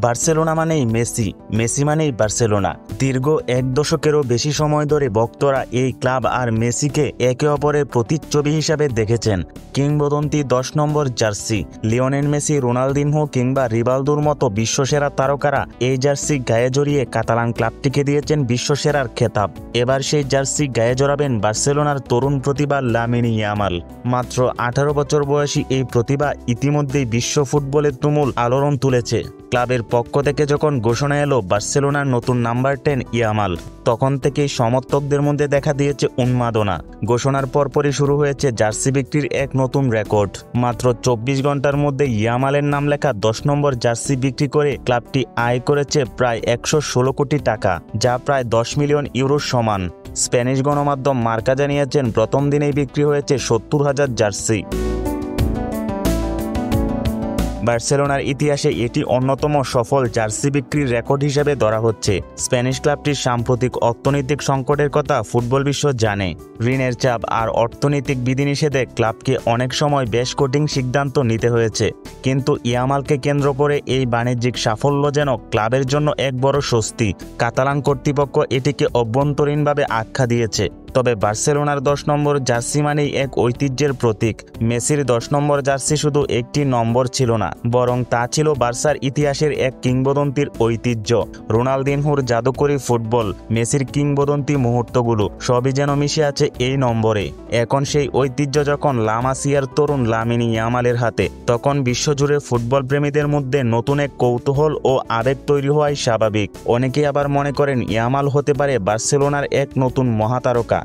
Barcelona মানেই Messi, Messi মানেই Barcelona. দীর্ঘ এক দশকেরও বেশি সময় ধরে ভক্তরা এই ক্লাব আর মেসিকে একে অপরের প্রতিচ্ছবি হিসাবে দেখেছেন। কিংবদন্তি 10 নম্বর জার্সি, লিওনেল মেসি, রোনালদিনহো কিংবা রিভালদোর মতো বিশ্বসেরা তারকারা এই জার্সি গায়ে জড়িয়ে কাতালান ক্লাবটিকে দিয়েছেন বিশ্বসেরার খেতাব। এবার সেই জার্সি গায়ে জড়াবেন বার্সেলোনার তরুণ প্রতিভা লামিন ইয়ামাল। মাত্র 18 বছর বয়সী এই প্রতিভা ইতিমধ্যেই বিশ্ব ফুটবলের তুমুল আলোড়ন তুলেছে। ক্লাবের পক্ষ থেকে যখন ঘোষণা এলো বার্সেলোনার নতুন নাম্বার 10 ইয়ামাল, তখন থেকেই সমর্থকদের মধ্যে দেখা দিয়েছে উন্মাদনা। ঘোষণার পরপরই শুরু হয়েছে জার্সি বিক্রির এক নতুন রেকর্ড। মাত্র 24 ঘন্টার মধ্যে ইয়ামালের নাম লেখা 10 নম্বর জার্সি বিক্রি করে ক্লাবটি আয় করেছে প্রায় 116 কোটি টাকা, যা প্রায় 10 মিলিয়ন ইউরোর সমান। স্প্যানিশ গণমাধ্যম মার্কা জানিয়েছেন প্রথম দিনেই বিক্রি হয়েছে 70,000 জার্সি। বার্সেলোনার ইতিহাসে এটি অন্যতম সফল জার্সি বিক্রির রেকর্ড হিসেবে ধরা হচ্ছে। স্প্যানিশ ক্লাবটির সাম্প্রতিক অর্থনৈতিক সংকটের কথা ফুটবল বিশ্ব জানে। ঋণের চাপ আর অর্থনৈতিক বিধিনিষেধে ক্লাবকে অনেক সময় বেশ কঠিন সিদ্ধান্ত নিতে হয়েছে, কিন্তু ইয়ামালকে কেন্দ্র করে এই বাণিজ্যিক সাফল্য যেন ক্লাবের জন্য এক বড় স্বস্তি। কাতালান কর্তৃপক্ষ এটিকে অভ্যন্তরীণভাবে আখ্যা দিয়েছে। তবে বার্সেলোনার 10 নম্বর জার্সি মানেই এক ঐতিহ্যের প্রতীক। মেসির 10 নম্বর জার্সি শুধু একটি নম্বর ছিল না, বরং তা ছিল বার্সার ইতিহাসের এক কিংবদন্তির ঐতিহ্য। রোনালদিনহোর জাদুকরী ফুটবল, মেসির কিংবদন্তি মুহূর্তগুলো সবই যেন মিশে আছে এই নম্বরে। এখন সেই ঐতিহ্য যখন লা মাসিয়ার তরুণ লামিন ইয়ামালের হাতে, তখন বিশ্বজুড়ে ফুটবল প্রেমীদের মধ্যে নতুন এক কৌতূহল ও আবেগ তৈরি হওয়াই স্বাভাবিক। অনেকেই আবার মনে করেন ইয়ামাল হতে পারে বার্সেলোনার এক নতুন মহাতারকা।